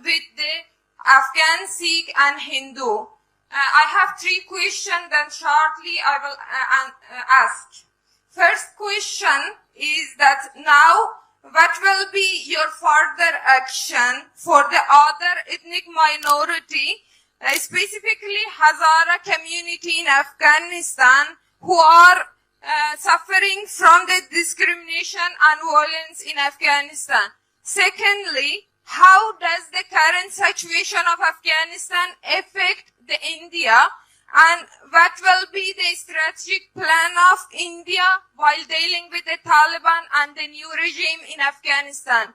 with the Afghan, Sikh and Hindu. I have 3 questions that shortly I will ask. First question is that now what will be your further action for the other ethnic minority, specifically Hazara community in Afghanistan, who are suffering from the discrimination and violence in Afghanistan? Secondly, how does the current situation of Afghanistan affect the India, and what will be the strategic plan of India while dealing with the Taliban and the new regime in Afghanistan?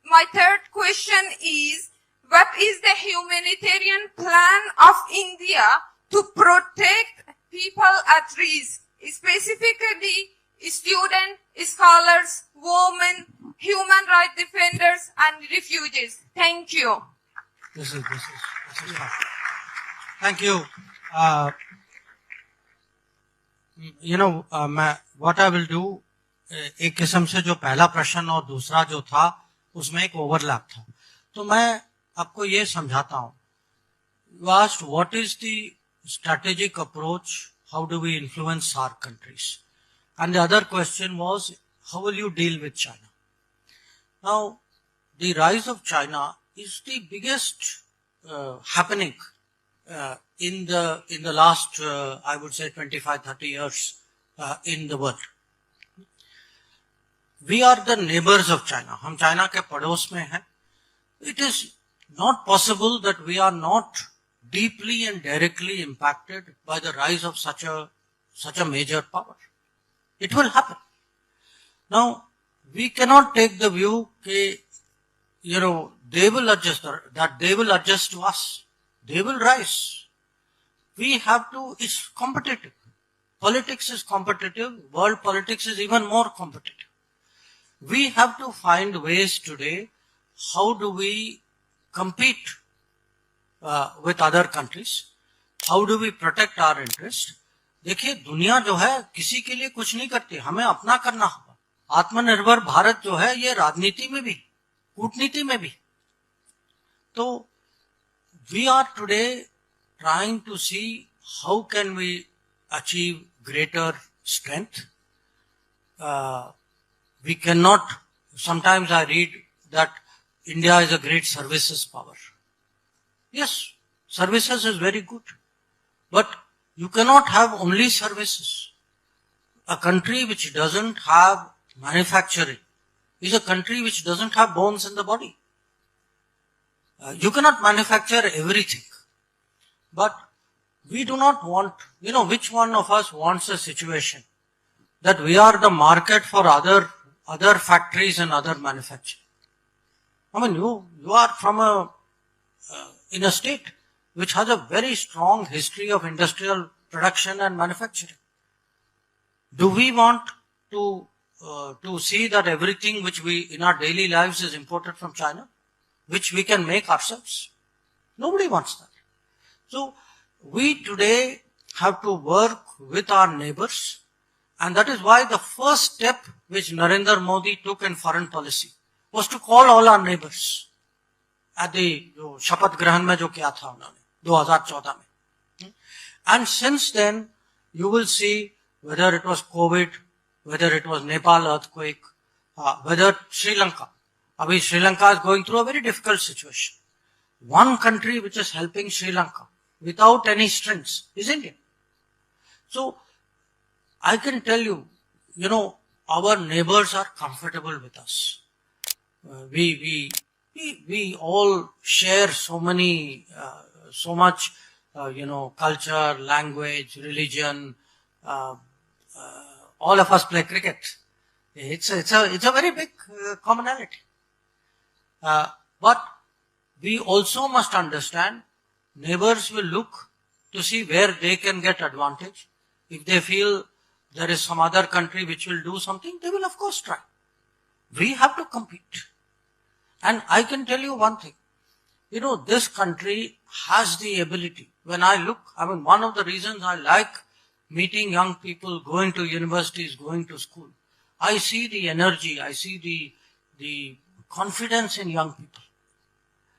My third question is, what is the humanitarian plan of India to protect people at risk, specifically students, scholars, women, human rights defenders and refugees? Thank you. This is fine. Thank you. What I will do, एक किस्म से जो पहला प्रश्न और दूसरा जो था उसमें एक ओवरलैप था, तो मैं आपको ये समझाता हूँ. You asked what is the strategic approach, how do we influence our countries, and the other question was how will you deal with China. Now the rise of China is the biggest happening in the last I would say 25-30 years in the world. We are the neighbors of China. हम China के पड़ोस में हैं. It is not possible that we are not deeply and directly impacted by the rise of such a major power. It will happen. Now we cannot take the view that they will adjust to us. They will rise. We have to. It's competitive. Politics is competitive. World politics is even more competitive. We have to find ways today. How do we compete with other countries? How do we protect our interests? देखिए, दुनिया जो है किसी के लिए कुछ नहीं करती, हमें अपना करना होगा. आत्मनिर्भर भारत जो है ये राजनीति में भी, कूटनीति में भी. तो we are today trying to see how can we achieve greater strength. We cannot. Sometimes I read that India is a great services power. Yes, services is very good, but you cannot have only services. A country which doesn't have manufacturing is a country which doesn't have bones in the body. You cannot manufacture everything. But we do not want, which one of us wants a situation that we are the market for other factories and other manufacturing? I mean, you are from in a state which has a very strong history of industrial production and manufacturing. Do we want to see that everything which we in our daily lives is imported from China, which we can make ourselves? Nobody wants that. So we today have to work with our neighbors, and that is why the first step which Narendra Modi took in foreign policy was to call all our neighbors at the शपथ ग्रहण में जो किया था उन्होंने 2014 में. And since then you will see whether it was COVID, whether it was Nepal earthquake, whether Sri Lanka. Abhi Sri Lanka is going through a very difficult situation. One country which is helping Sri Lanka without any strings is India. So I can tell you, our neighbors are comfortable with us. We all share so much, culture, language, religion. All of us play cricket. It's a very big commonality. But we also must understand neighbors will look to see where they can get advantage. If they feel there is some other country which will do something, they will of course try. We have to compete. And I can tell you one thing. This country has the ability. When I look, one of the reasons I like meeting young people, going to universities, going to school, I see the energy, I see the confidence in young people.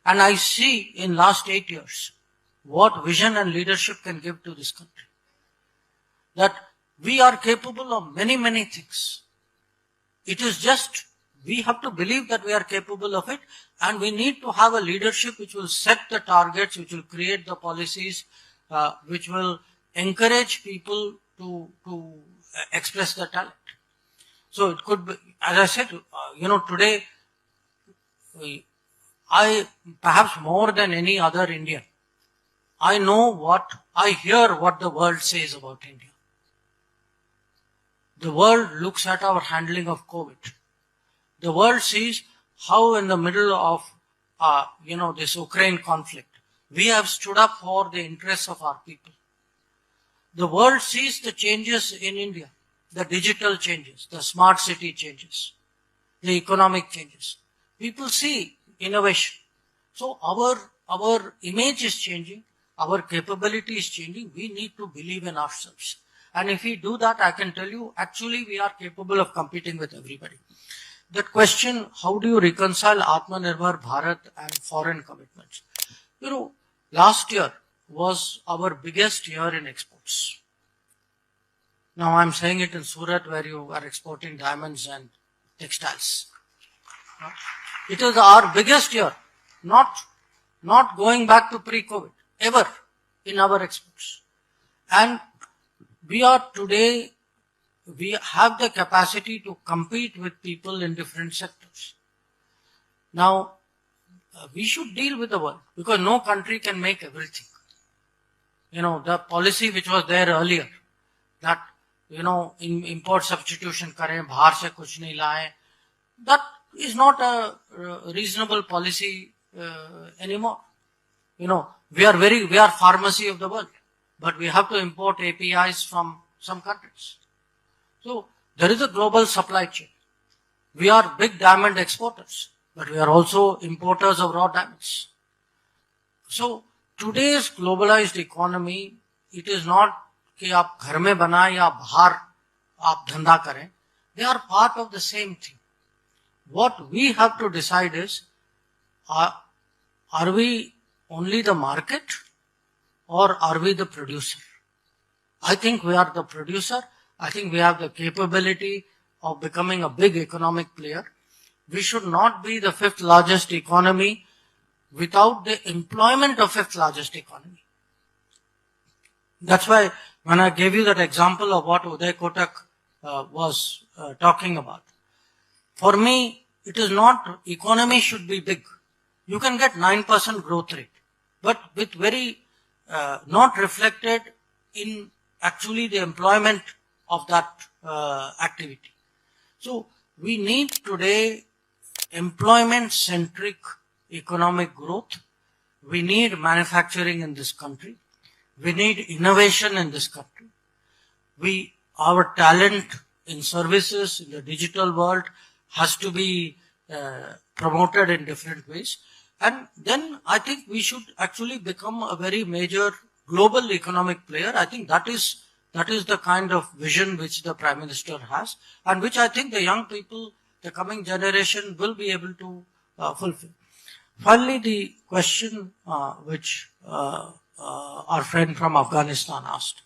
And I see in last 8 years what vision and leadership can give to this country. That we are capable of many, many things. It is just, we have to believe that we are capable of it, and we need to have a leadership which will set the targets, which will create the policies, which will encourage people to express their talent. So it could be, as I said, today, I, perhaps more than any other Indian, I hear what the world says about India. The world looks at our handling of COVID. The world sees how in the middle of, this Ukraine conflict, we have stood up for the interests of our people. The world sees the changes in India, the digital changes, the smart city changes, the economic changes. People see innovation. So our image is changing, our capability is changing. We need to believe in ourselves. And if we do that, I can tell you, actually we are capable of competing with everybody. That question, how do you reconcile Atmanirbhar Bharat and foreign commitments? Last year was our biggest year in exports. Now I'm saying it in Surat, where you are exporting diamonds and textiles. It was our biggest year, not going back to pre-COVID, ever in our exports. And we have the capacity to compete with people in different sectors. Now, we should deal with the world, because no country can make everything. The policy which was there earlier, that, import substitution kare, bahar se kuch nahi laye, that is not a reasonable policy anymore. We are pharmacy of the world, but we have to import APIs from some countries. So there is a global supply chain. We are big diamond exporters, but we are also importers of raw diamonds. So today's globalized economy, it is not कि आप घर में बनाएं या बाहर आप धंधा करें. They are part of the same thing. What we have to decide is, are we only the market or are we the producer? I think we are the producer. I think we have the capability of becoming a big economic player. We should not be the 5th largest economy without the employment of 5th largest economy. That's why when I gave you that example of what Uday Kotak was talking about, for me, it is not, economy should be big. You can get 9% growth rate, but with very, not reflected in actually the employment of that activity. So we need today employment-centric economic growth. We need manufacturing in this country. We need innovation in this country. Our talent in services, in the digital world, has to be promoted in different ways. And then I think we should actually become a very major global economic player. I think that is the kind of vision which the Prime Minister has, and which I think the young people, the coming generation, will be able to fulfill. Finally, the question which our friend from Afghanistan asked.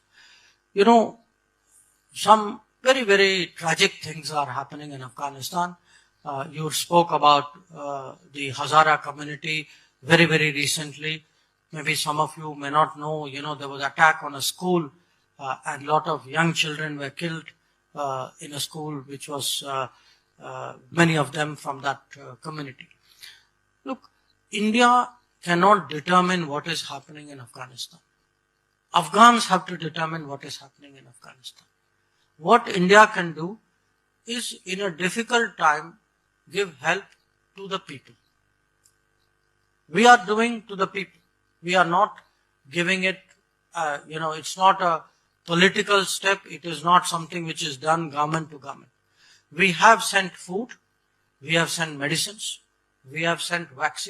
Some very, very tragic things are happening in Afghanistan. You spoke about the Hazara community very, very recently. Maybe some of you may not know, there was an attack on a school and a lot of young children were killed in a school which was, many of them from that community. Look, India cannot determine what is happening in Afghanistan. Afghans have to determine what is happening in Afghanistan. What India can do is, in a difficult time, give help to the people. We are doing to the people. We are not giving it, it's not a political step. It is not something which is done government to government. We have sent food. We have sent medicines. We have sent vaccines.